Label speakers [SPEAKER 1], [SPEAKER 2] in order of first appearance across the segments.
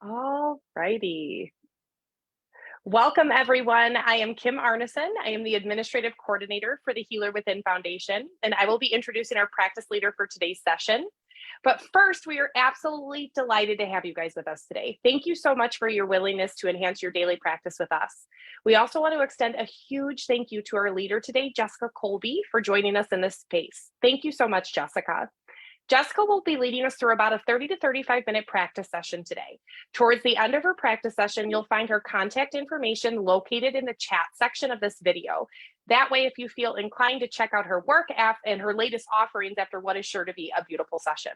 [SPEAKER 1] All righty. Welcome, everyone. I am Kim Arneson. I am the Administrative Coordinator for the Healer Within Foundation, and I will be introducing our practice leader for today's session. But first, we are absolutely delighted to have you guys with us today. Thank you so much for your willingness to enhance your daily practice with us. We also want to extend a huge thank you to our leader today, Jessica Kolbe, for joining us in this space. Thank you so much, Jessica. Jessica will be leading us through about a 30 to 35-minute practice session today. Towards the end of her practice session, you'll find her contact information located in the chat section of this video. That way, if you feel inclined to check out her work app and her latest offerings after what is sure to be a beautiful session.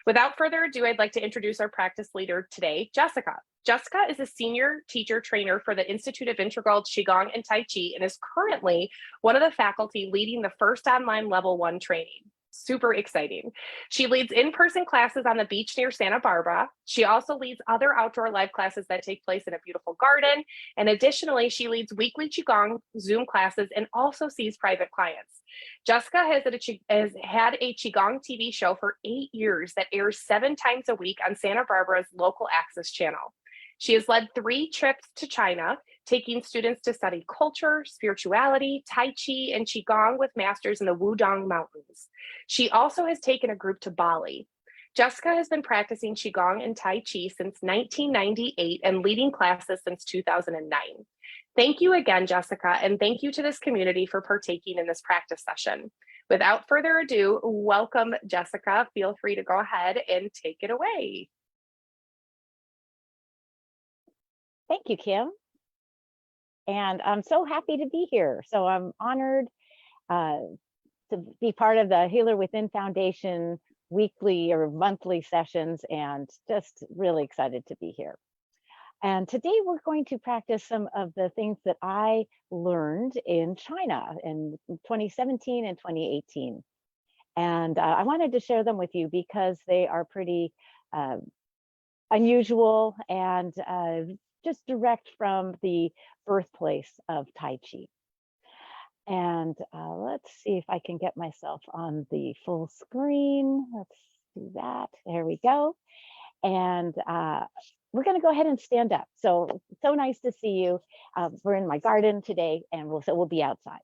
[SPEAKER 1] Without further ado, I'd like to introduce our practice leader today, Jessica. Jessica is a senior teacher trainer for the Institute of Integral Qigong and Tai Chi and is currently one of the faculty leading the first online level 1 training. Super exciting. She leads in-person classes on the beach near Santa Barbara. She also leads other outdoor live classes that take place in a beautiful garden. And additionally, she leads weekly Qigong Zoom classes and also sees private clients. Jessica has had a Qigong TV show for 8 years that airs 7 times a week on Santa Barbara's local access channel. She has led 3 trips to China, taking students to study culture, spirituality, Tai Chi, and Qigong with masters in the Wudong Mountains. She also has taken a group to Bali. Jessica has been practicing Qigong and Tai Chi since 1998 and leading classes since 2009. Thank you again, Jessica, and thank you to this community for partaking in this practice session. Without further ado, welcome, Jessica. Feel free to go ahead and take it away.
[SPEAKER 2] Thank you, Kim. And I'm so happy to be here. So I'm honored to be part of the Healer Within Foundation weekly or monthly sessions, and just really excited to be here. And today we're going to practice some of the things that I learned in China in 2017 and 2018. And I wanted to share them with you because they are pretty unusual and just direct from the birthplace of Tai Chi. And let's see if I can get myself on the full screen. Let's do that. There we go. And we're going to go ahead and stand up. So nice to see you. We're in my garden today, and we'll be outside.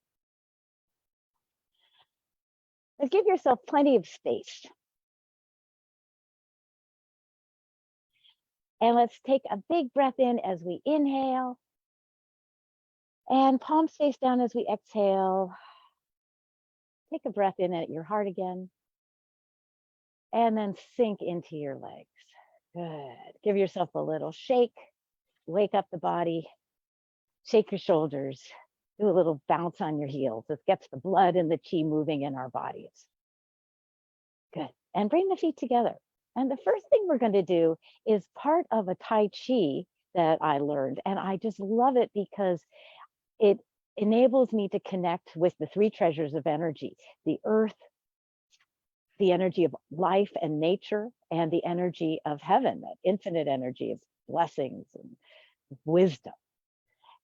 [SPEAKER 2] But give yourself plenty of space. And let's take a big breath in as we inhale. And palms face down as we exhale. Take a breath in at your heart again. And then sink into your legs. Good. Give yourself a little shake. Wake up the body. Shake your shoulders. Do a little bounce on your heels. This gets the blood and the chi moving in our bodies. Good. And bring the feet together. And the first thing we're going to do is part of a Tai Chi that I learned. And I just love it because it enables me to connect with the 3 treasures of energy: the earth, the energy of life and nature, and the energy of heaven, that infinite energy of blessings and wisdom.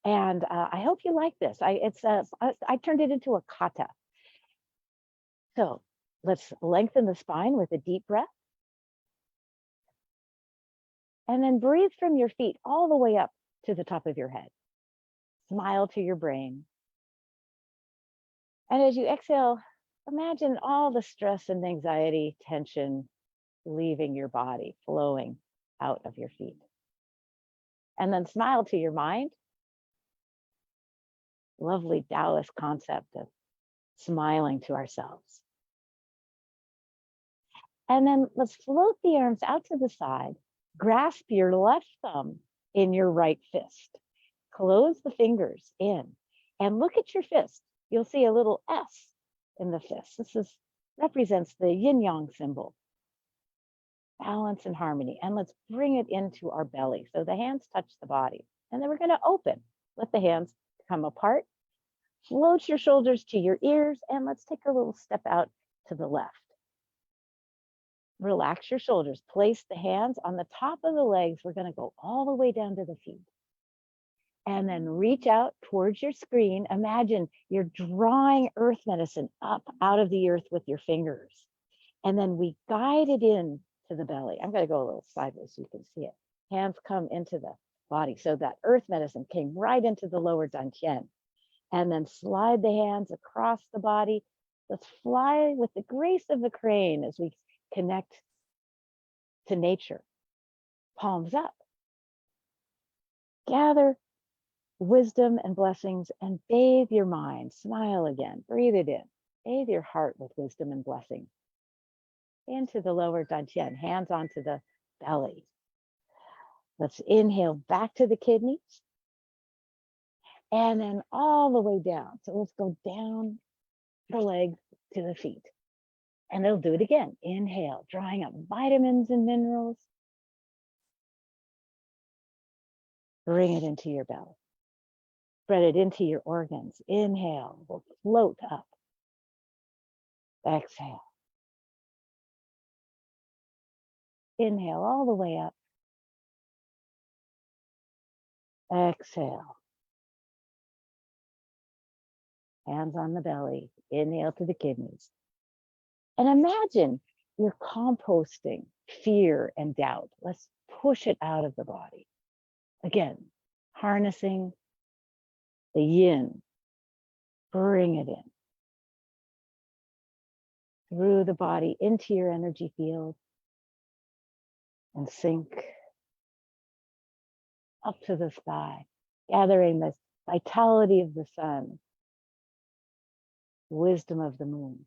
[SPEAKER 2] And I hope you like this. I turned it into a kata. So let's lengthen the spine with a deep breath. And then breathe from your feet all the way up to the top of your head. Smile to your brain. And as you exhale, imagine all the stress and anxiety, tension leaving your body, flowing out of your feet. And then smile to your mind. Lovely Taoist concept of smiling to ourselves. And then let's float the arms out to the side. Grasp your left thumb in your right fist. Close the fingers in and look at your fist. You'll see a little S in the fist. This represents the yin yang symbol. Balance and harmony. And let's bring it into our belly. So the hands touch the body. And then we're going to open. Let the hands come apart. Float your shoulders to your ears. And let's take a little step out to the left. Relax your shoulders. Place the hands on the top of the legs. We're going to go all the way down to the feet. And then reach out towards your screen. Imagine you're drawing earth medicine up out of the earth with your fingers. And then we guide it in to the belly. I'm going to go a little sideways so you can see it. Hands come into the body. So that earth medicine came right into the lower dantian. And then slide the hands across the body. Let's fly with the grace of the crane as we connect to nature. Palms up. Gather wisdom and blessings and bathe your mind. Smile again. Breathe it in. Bathe your heart with wisdom and blessings. Into the lower dantian, hands onto the belly. Let's inhale back to the kidneys and then all the way down. So let's go down the legs to the feet. And they'll do it again. Inhale, drawing up vitamins and minerals. Bring it into your belly. Spread it into your organs. Inhale, we'll float up. Exhale. Inhale all the way up. Exhale. Hands on the belly. Inhale to the kidneys. And imagine you're composting fear and doubt. Let's push it out of the body. Again, harnessing the yin. Bring it in. Through the body into your energy field. And sink up to the sky, gathering the vitality of the sun, wisdom of the moon.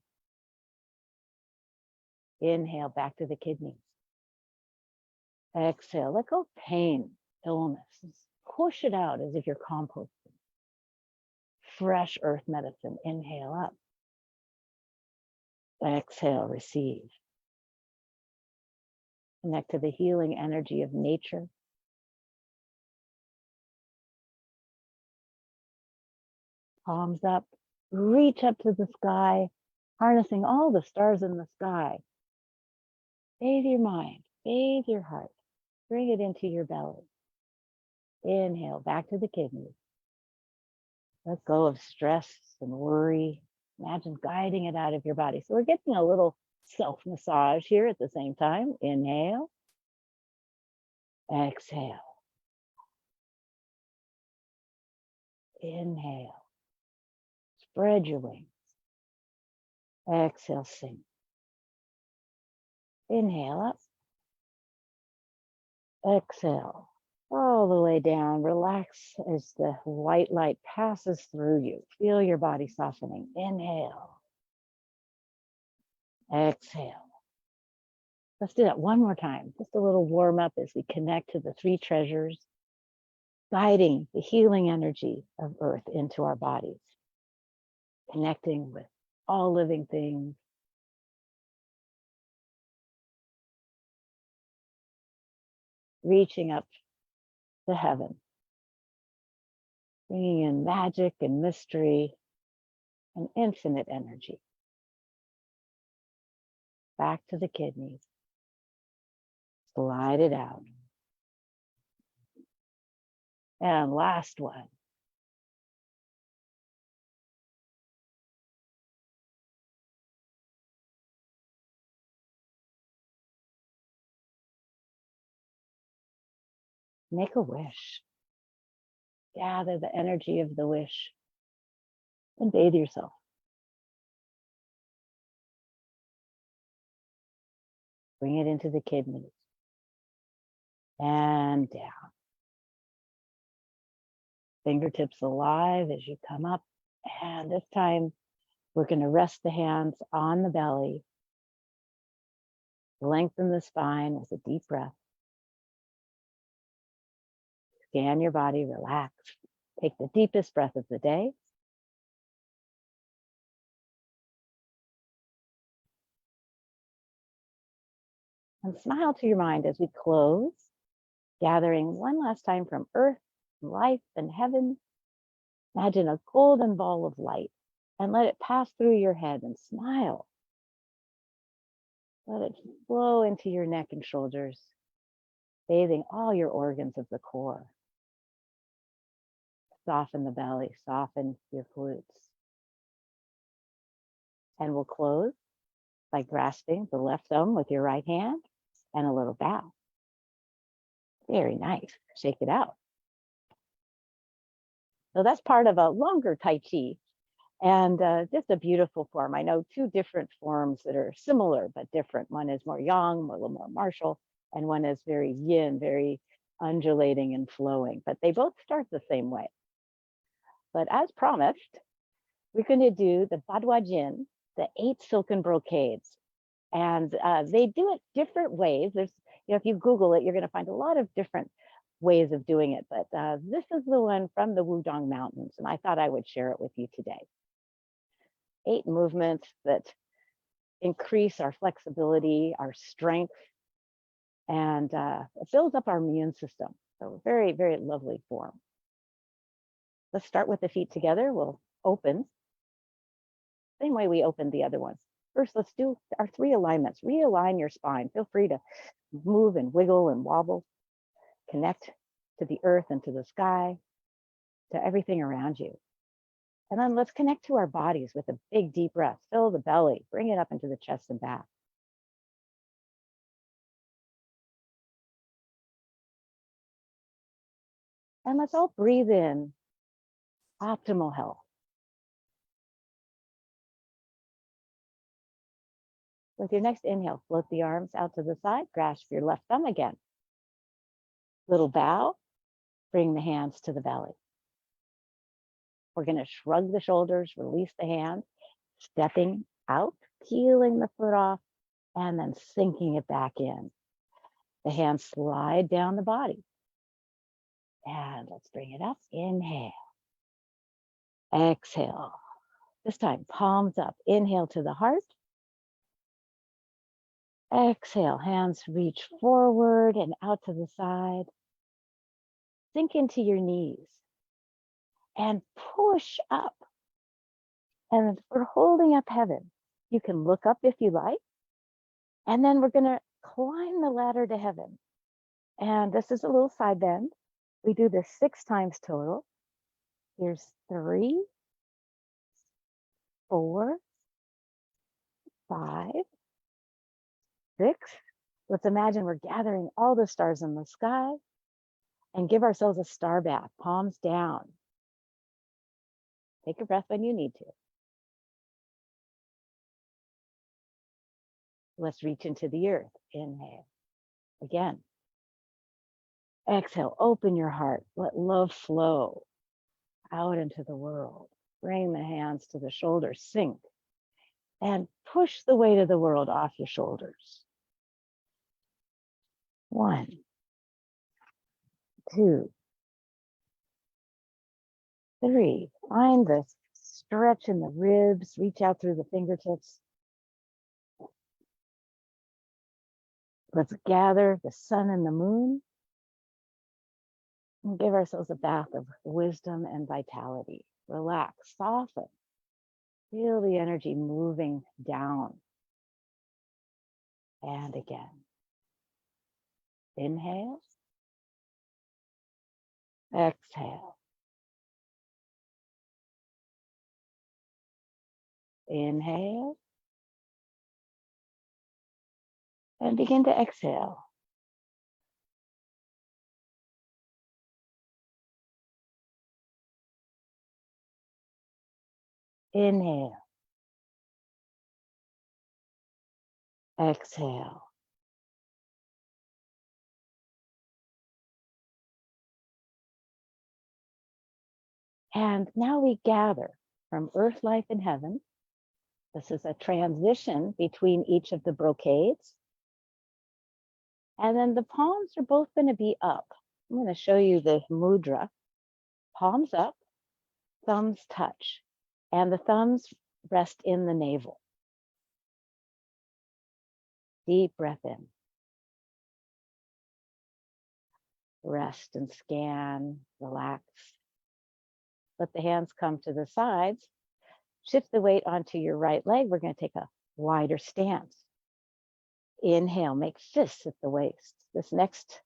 [SPEAKER 2] Inhale back to the kidneys. Exhale, let go of pain, illness. Push it out as if you're composting. Fresh earth medicine. Inhale up. Exhale, receive. Connect to the healing energy of nature. Palms up, reach up to the sky, harnessing all the stars in the sky. Bathe your mind, bathe your heart, bring it into your belly. Inhale, back to the kidneys. Let go of stress and worry. Imagine guiding it out of your body. So we're getting a little self-massage here at the same time. Inhale. Exhale. Inhale. Spread your wings. Exhale, sink. Inhale up. Exhale. All the way down. Relax as the white light passes through you. Feel your body softening. Inhale. Exhale. Let's do that one more time. Just a little warm up as we connect to the three treasures, guiding the healing energy of earth into our bodies, connecting with all living things. Reaching up to heaven, bringing in magic and mystery and infinite energy. Back to the kidneys. Slide it out. And last one. Make a wish. Gather the energy of the wish and bathe yourself. Bring it into the kidneys and down. Fingertips alive as you come up. And this time we're going to rest the hands on the belly. Lengthen the spine with a deep breath. Scan your body, relax. Take the deepest breath of the day. And smile to your mind as we close, gathering one last time from earth, life, and heaven. Imagine a golden ball of light and let it pass through your head and smile. Let it flow into your neck and shoulders, bathing all your organs of the core. Soften the belly, soften your glutes. And we'll close by grasping the left thumb with your right hand and a little bow. Very nice. Shake it out. So that's part of a longer Tai Chi, and just a beautiful form. I know two different forms that are similar but different. One is more yang, a little more martial, and one is very yin, very undulating and flowing, but they both start the same way. But as promised, we're going to do the Badwa Jin, the 8 silken brocades. And they do it different ways. There's, if you Google it, you're going to find a lot of different ways of doing it. But this is the one from the Wudong Mountains, and I thought I would share it with you today. 8 movements that increase our flexibility, our strength, and it builds up our immune system. So very, very lovely form. Let's start with the feet together. We'll open, same way we opened the other ones. First, let's do our 3 alignments. Realign your spine. Feel free to move and wiggle and wobble. Connect to the earth and to the sky, to everything around you. And then let's connect to our bodies with a big, deep breath. Fill the belly, bring it up into the chest and back. And let's all breathe in optimal health. With your next inhale, float the arms out to the side, grasp your left thumb again. Little bow, bring the hands to the belly. We're going to shrug the shoulders, release the hands, stepping out, peeling the foot off, and then sinking it back in. The hands slide down the body. And let's bring it up. Inhale. Exhale. This time, palms up. Inhale to the heart. Exhale, hands reach forward and out to the side. Sink into your knees and push up. And we're holding up heaven. You can look up if you like. And then we're going to climb the ladder to heaven. And this is a little side bend. We do this 6 times total. Here's 3, 4, 5, 6. Let's imagine we're gathering all the stars in the sky and give ourselves a star bath, palms down. Take a breath when you need to. Let's reach into the earth. Inhale. Again. Exhale, open your heart. Let love flow out into the world. Bring the hands to the shoulders, sink. And push the weight of the world off your shoulders. 1, 2, 3. Find the stretch in the ribs. Reach out through the fingertips. Let's gather the sun and the moon and give ourselves a bath of wisdom and vitality. Relax, soften. Feel the energy moving down. And again. Inhale. Exhale. Inhale. And begin to exhale. Inhale. Exhale. And now we gather from earth, life, and heaven. This is a transition between each of the brocades. And then the palms are both going to be up. I'm going to show you the mudra. Palms up, thumbs touch, and the thumbs rest in the navel. Deep breath in. Rest and scan, relax. Let the hands come to the sides. Shift the weight onto your right leg. We're going to take a wider stance. Inhale, make fists at the waist. This next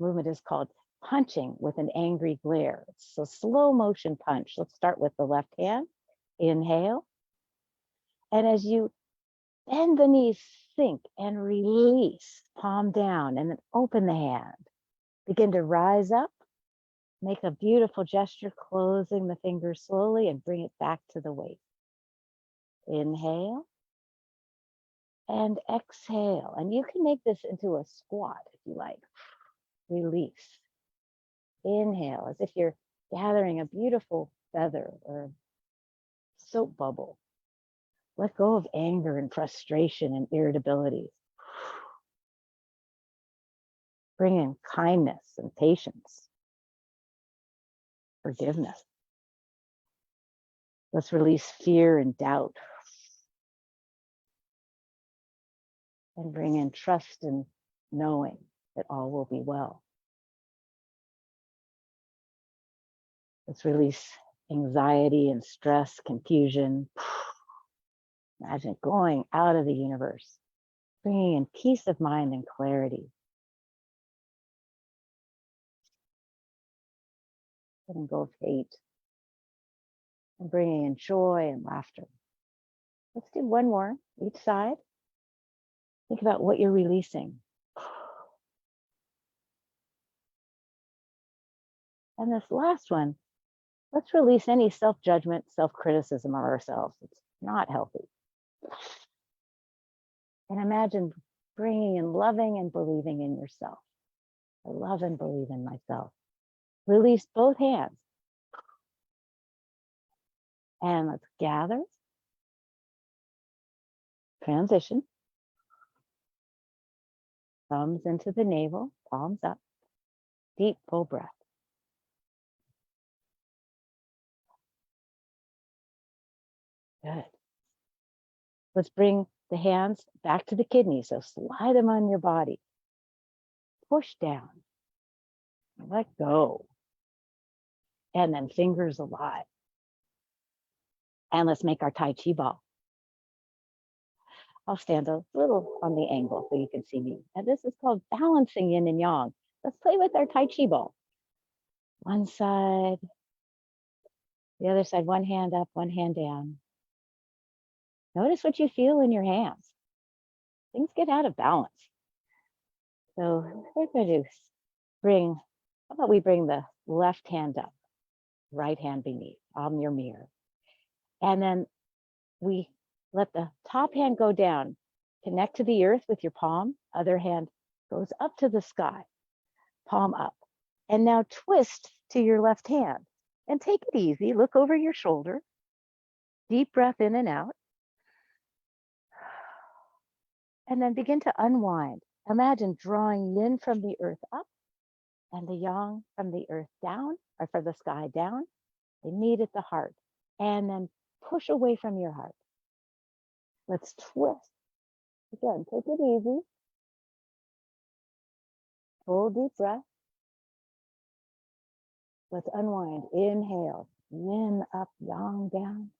[SPEAKER 2] movement is called punching with an angry glare. It's a slow motion punch. Let's start with the left hand. Inhale. And as you bend the knees, sink and release, palm down, and then open the hand. Begin to rise up. Make a beautiful gesture, closing the fingers slowly and bring it back to the waist. Inhale and exhale. And you can make this into a squat if you like. Release. Inhale as if you're gathering a beautiful feather or soap bubble. Let go of anger and frustration and irritability. Bring in kindness and patience, forgiveness. Let's release fear and doubt and bring in trust and knowing that all will be well. Let's release anxiety and stress, confusion. Imagine going out of the universe, bringing in peace of mind and clarity. Letting go of hate and bringing in joy and laughter. Let's do one more each side. Think about what you're releasing. And this last one, let's release any self-judgment, self-criticism of ourselves. It's not healthy. And imagine bringing in loving and believing in yourself. I love and believe in myself. Release both hands. And let's gather. Transition. Thumbs into the navel, palms up. Deep, full breath. Good. Let's bring the hands back to the kidneys. So slide them on your body. Push down. Let go. And then fingers alive. And let's make our Tai Chi ball. I'll stand a little on the angle so you can see me. And this is called balancing yin and yang. Let's play with our Tai Chi ball. One side, the other side, one hand up, one hand down. Notice what you feel in your hands. Things get out of balance. So we're going to how about we bring the left hand up, right hand beneath on your mirror. And then we let the top hand go down, connect to the earth with your palm, other hand goes up to the sky, palm up. And now twist to your left hand and take it easy. Look over your shoulder, deep breath in and out. And then begin to unwind. Imagine drawing yin from the earth up and the yang from the earth down, or from the sky down. They meet at the heart. And then push away from your heart. Let's twist. Again, take it easy. Full deep breath. Let's unwind. Inhale, yin up, yang down.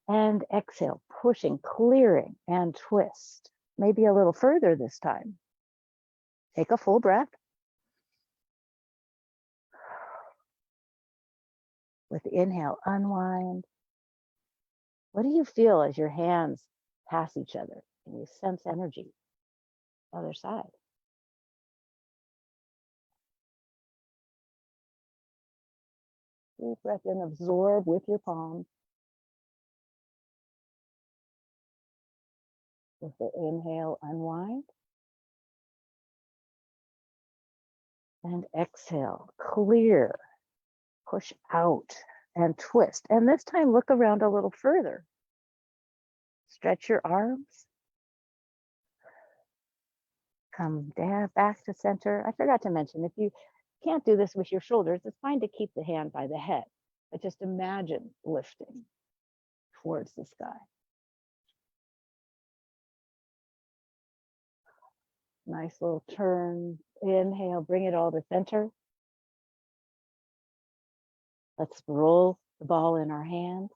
[SPEAKER 2] And exhale, pushing, clearing, and twist. Maybe a little further this time. Take a full breath. With the inhale, unwind. What do you feel as your hands pass each other and you sense energy? Other side. Deep breath in, absorb with your palms. With the inhale, unwind. And exhale, clear, push out and twist. And this time, look around a little further. Stretch your arms. Come down, back to center. I forgot to mention, if you can't do this with your shoulders, it's fine to keep the hand by the head. But just imagine lifting towards the sky. Nice little turn. Inhale, bring it all to center. Let's roll the ball in our hand.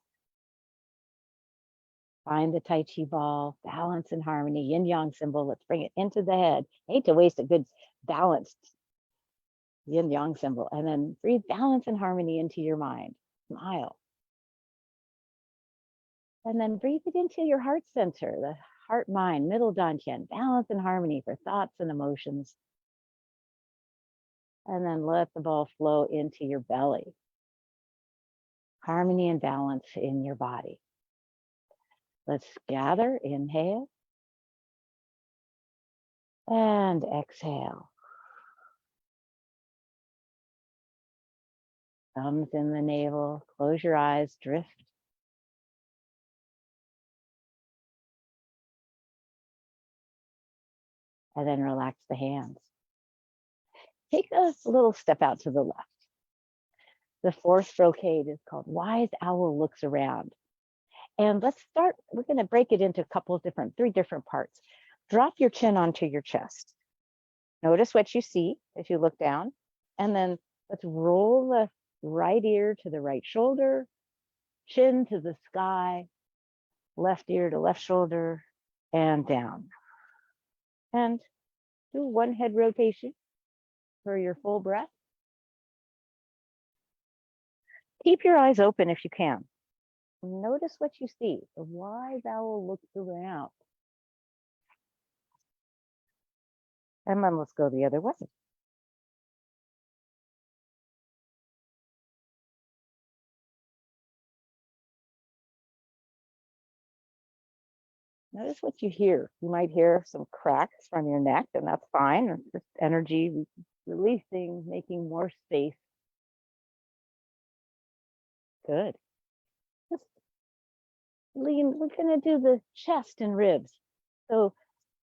[SPEAKER 2] Find the Tai Chi ball, balance and harmony, yin yang symbol. Let's bring it into the head. I hate to waste a good balanced yin yang symbol. And then breathe balance and harmony into your mind. Smile. And then breathe it into your heart center, the heart mind, middle dantian, balance and harmony for thoughts and emotions. And then let the ball flow into your belly. Harmony and balance in your body. Let's gather, inhale. And exhale. Thumbs in the navel, close your eyes, drift. And then relax the hands. Take a little step out to the left. The fourth brocade is called Wise Owl Looks Around. And let's start, we're going to break it into a couple of three different parts. Drop your chin onto your chest. Notice what you see as you look down. And then let's roll the right ear to the right shoulder, chin to the sky, left ear to left shoulder, and down. And do one head rotation for your full breath. Keep your eyes open if you can. Notice what you see. The wise owl looks around. And then let's go the other way. Notice what you hear. You might hear some cracks from your neck, and that's fine. It's just energy releasing, making more space. Good. Just lean. We're going to do the chest and ribs. So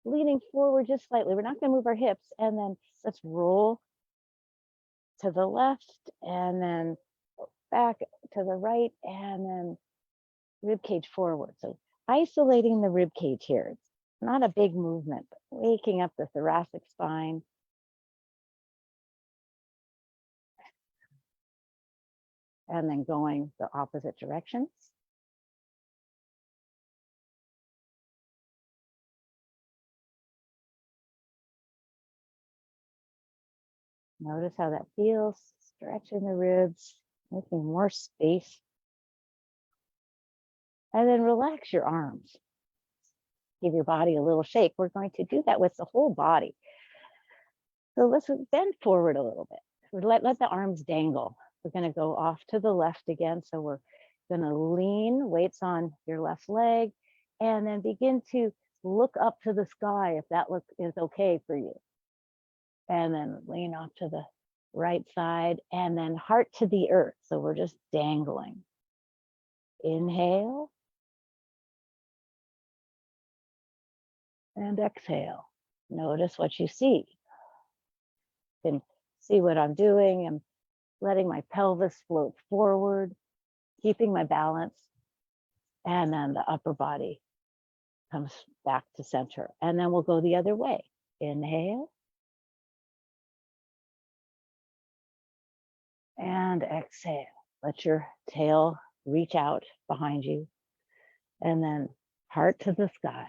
[SPEAKER 2] leaning forward just slightly. We're not going to move our hips. And then let's roll to the left and then back to the right and then rib cage forward. So isolating the rib cage here. It's not a big movement, but waking up the thoracic spine. And then going the opposite direction. Notice how that feels, stretching the ribs, making more space. And then relax your arms. Give your body a little shake. We're going to do that with the whole body. So let's bend forward a little bit. Let the arms dangle. We're going to go off to the left again. So we're going to lean, weights on your left leg, and then begin to look up to the sky if that look is okay for you. And then lean off to the right side and then heart to the earth. So we're just dangling. Inhale. And exhale. Notice what you see. You can see what I'm doing. I'm letting my pelvis float forward, keeping my balance. And then the upper body comes back to center. And then we'll go the other way. Inhale. And exhale. Let your tail reach out behind you. And then heart to the sky.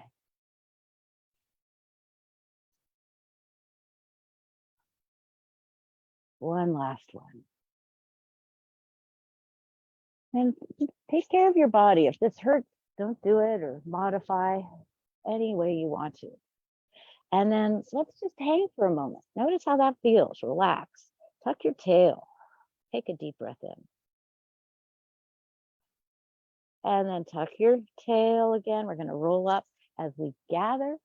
[SPEAKER 2] One last one. And take care of your body. If this hurts, don't do it or modify any way you want to. And then let's just hang for a moment. Notice how that feels. Relax. Tuck your tail. Take a deep breath in. And then tuck your tail again. We're going to roll up as we gather.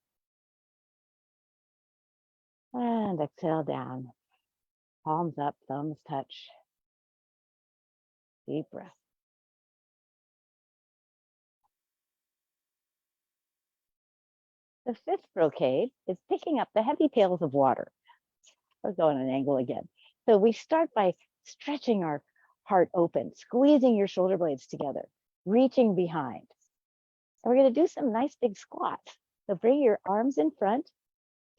[SPEAKER 2] And exhale down. Palms up, thumbs touch. Deep breath. The fifth brocade is picking up the heavy pails of water. Let's go on an angle again. So we start by stretching our heart open, squeezing your shoulder blades together, reaching behind. And we're going to do some nice big squats. So bring your arms in front,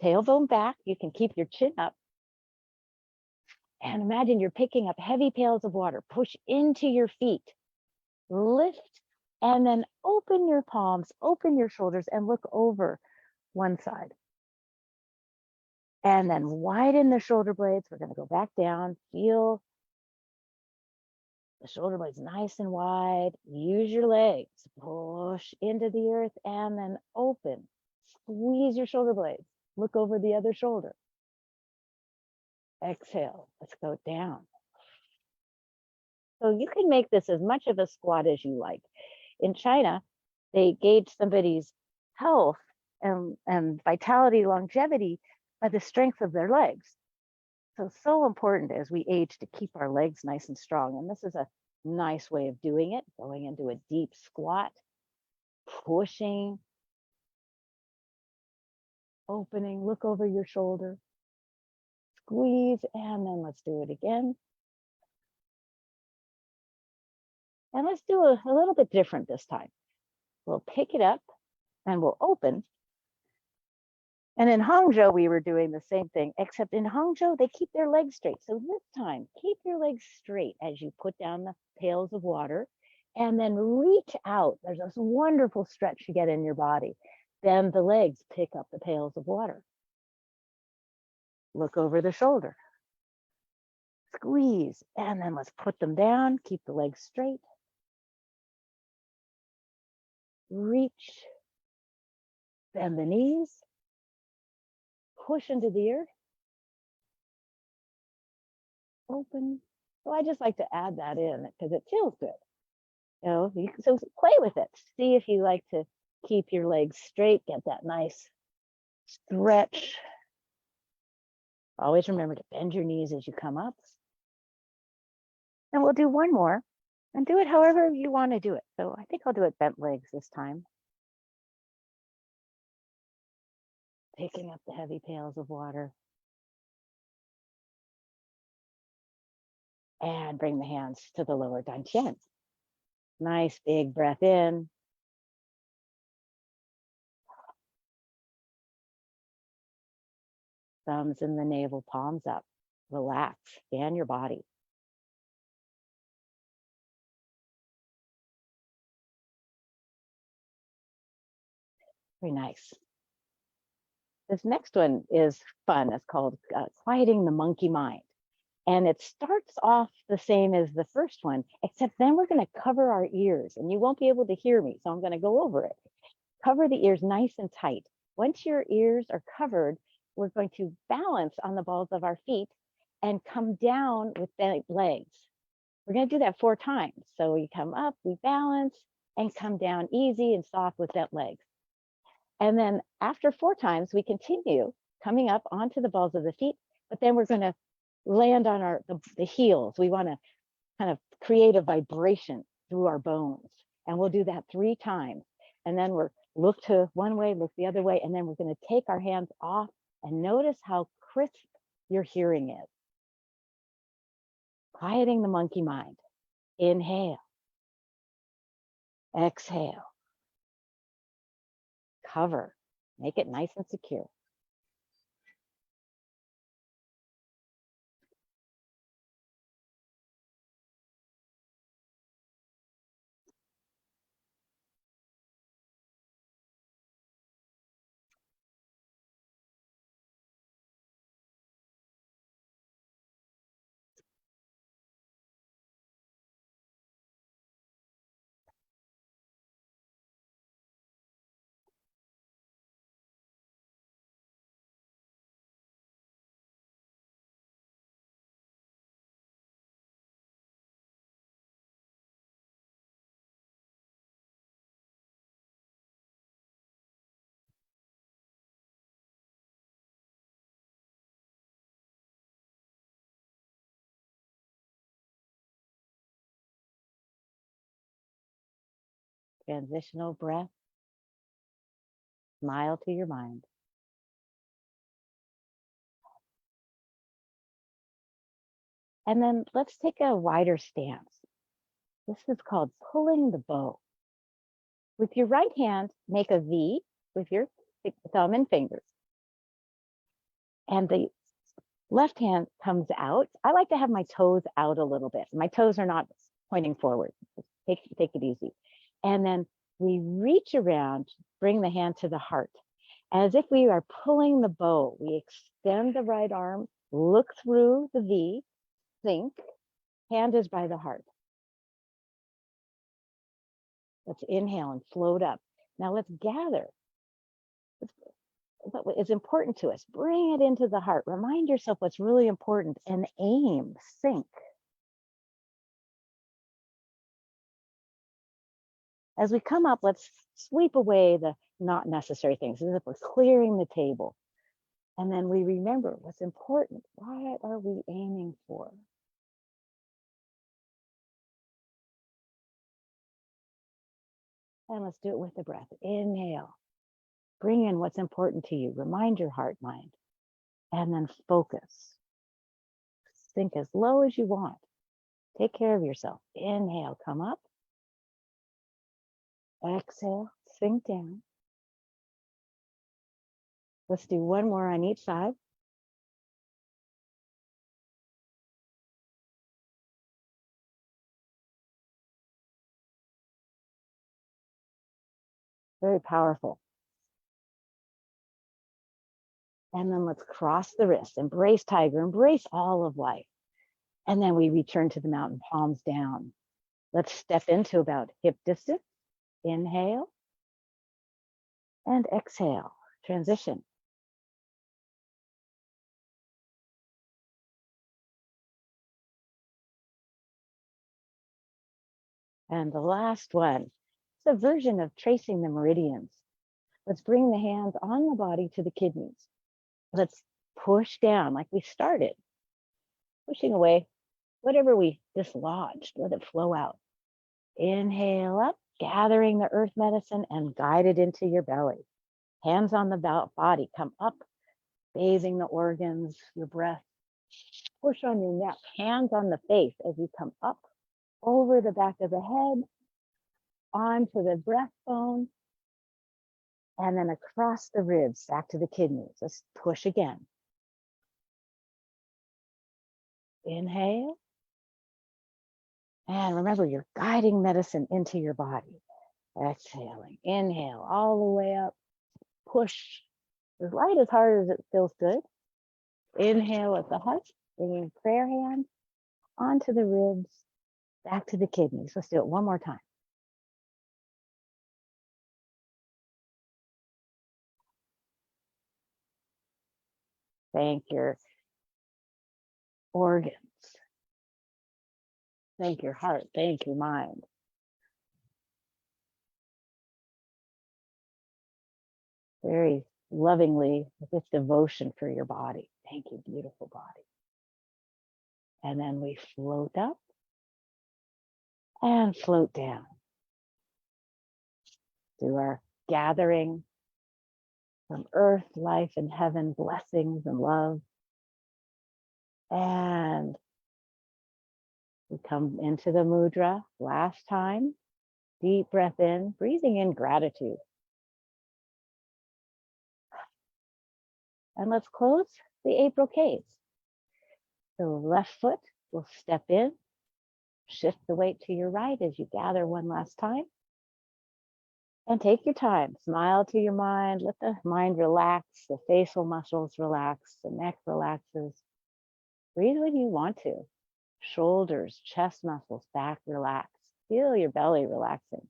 [SPEAKER 2] tailbone back. You can keep your chin up. And imagine you're picking up heavy pails of water. Push into your feet. Lift and then open your palms, open your shoulders and look over one side. And then widen the shoulder blades. We're going to go back down. Feel the shoulder blades nice and wide. Use your legs. Push into the earth and then open. Squeeze your shoulder blades. Look over the other shoulder. Exhale, let's go down. So you can make this as much of a squat as you like. In China, they gauge somebody's health and vitality, longevity by the strength of their legs. So important as we age to keep our legs nice and strong. And this is a nice way of doing it, going into a deep squat, pushing, opening, look over your shoulder, squeeze, and then let's do it again. And let's do a little bit different this time. We'll pick it up and we'll open. And in Hangzhou, we were doing the same thing, except in Hangzhou, they keep their legs straight. So this time, keep your legs straight as you put down the pails of water and then reach out. There's this wonderful stretch you get in your body. Then the legs pick up the pails of water. Look over the shoulder. Squeeze, and then let's put them down. Keep the legs straight. Reach, bend the knees, push into the earth, open. So I just like to add that in because it feels good. So play with it. See if you like to keep your legs straight, get that nice stretch. Always remember to bend your knees as you come up. And we'll do one more and do it however you want to do it. So I think I'll do it bent legs this time. Picking up the heavy pails of water. And bring the hands to the lower dantian. Nice big breath in. Thumbs in the navel, palms up. Relax, scan your body. Very nice. This next one is fun. It's called quieting the monkey mind. And it starts off the same as the first one, except then we're going to cover our ears and you won't be able to hear me. So I'm going to go over it. Cover the ears nice and tight. Once your ears are covered, we're going to balance on the balls of our feet and come down with bent legs. We're going to do that 4 times. So we come up, we balance, and come down easy and soft with bent legs. And then after 4 times, we continue coming up onto the balls of the feet, but then we're going to land on the heels. We want to kind of create a vibration through our bones. And we'll do that 3 times. And then we're look to one way, look the other way, and then we're going to take our hands off and notice how crisp your hearing is. Quieting the monkey mind. Inhale. Exhale. Cover. Make it nice and secure. Transitional breath. Smile to your mind. And then let's take a wider stance. This is called pulling the bow. With your right hand, make a V with your thumb and fingers. And the left hand comes out. I like to have my toes out a little bit. My toes are not pointing forward. Take it easy. And then we reach around, bring the hand to the heart. As if we are pulling the bow, we extend the right arm, look through the V, think, hand is by the heart. Let's inhale and float up. Now let's gather. what is important to us. Bring it into the heart. Remind yourself what's really important and aim, think. As we come up, let's sweep away the not necessary things, as if we're clearing the table. And then we remember what's important. What are we aiming for? And let's do it with the breath. Inhale. Bring in what's important to you. Remind your heart, mind. And then focus. Sink as low as you want. Take care of yourself. Inhale, come up. Exhale, sink down. Let's do one more on each side. Very powerful. And then let's cross the wrists, embrace tiger, embrace all of life. And then we return to the mountain, palms down. Let's step into about hip distance. Inhale and exhale, transition. And the last one, it's a version of tracing the meridians. Let's bring the hands on the body to the kidneys. Let's push down like we started, pushing away whatever we dislodged, let it flow out. Inhale up, gathering the earth medicine and guide it into your belly. Hands on the body, come up, bathing the organs, your breath. Push on your neck, hands on the face as you come up, over the back of the head, onto the breastbone, and then across the ribs, back to the kidneys. Let's push again. Inhale. And remember, you're guiding medicine into your body. Exhaling. Inhale all the way up. Push as light as hard as it feels good. Inhale at the heart, bringing prayer hand onto the ribs, back to the kidneys. Let's do it one more time. Thank your organs. Thank your heart. Thank your mind. Very lovingly, with devotion for your body. Thank you, beautiful body. And then we float up and float down. Do our gathering from earth, life, and heaven, blessings and love. And we come into the mudra last time. Deep breath in, breathing in gratitude. And let's close the April Ks. So left foot will step in, shift the weight to your right as you gather one last time. And take your time, smile to your mind, let the mind relax, the facial muscles relax, the neck relaxes. Breathe when you want to. Shoulders, chest muscles, back relax. Feel your belly relaxing.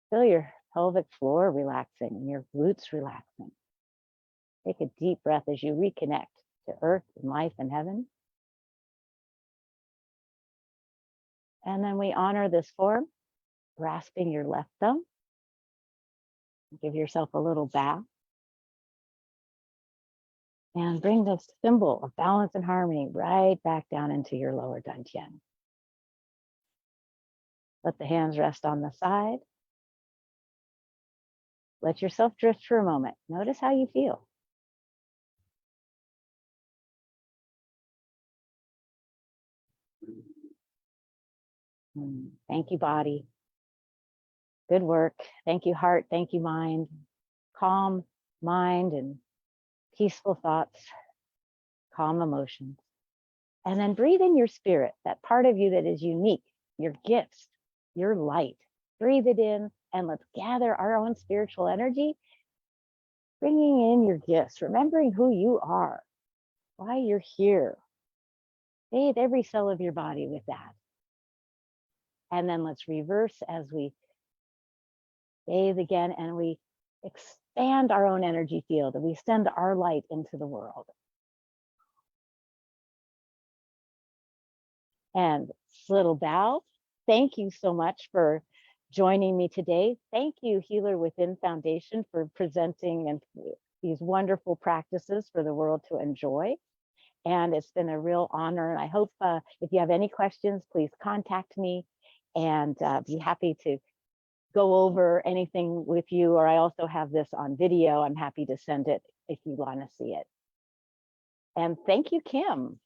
[SPEAKER 2] Feel your pelvic floor relaxing and your glutes relaxing. Take a deep breath as you reconnect to earth and life and heaven. And then we honor this form, grasping your left thumb. Give yourself a little bow. And bring this symbol of balance and harmony right back down into your lower dantian. Let the hands rest on the side. Let yourself drift for a moment. Notice how you feel. Thank you, body. Good work. Thank you, heart. Thank you, mind. Calm mind and peaceful thoughts, calm emotions. And then breathe in your spirit, that part of you that is unique, your gifts, your light. Breathe it in and let's gather our own spiritual energy, bringing in your gifts, remembering who you are, why you're here. Bathe every cell of your body with that. And then let's reverse as we bathe again and we expand our own energy field, and we send our light into the world. And little bow, thank you so much for joining me today. Thank you, Healer Within Foundation, for presenting and these wonderful practices for the world to enjoy. And it's been a real honor. And I hope if you have any questions, please contact me, and be happy to go over anything with you. Or I also have this on video. I'm happy to send it if you want to see it. And thank you, Kim.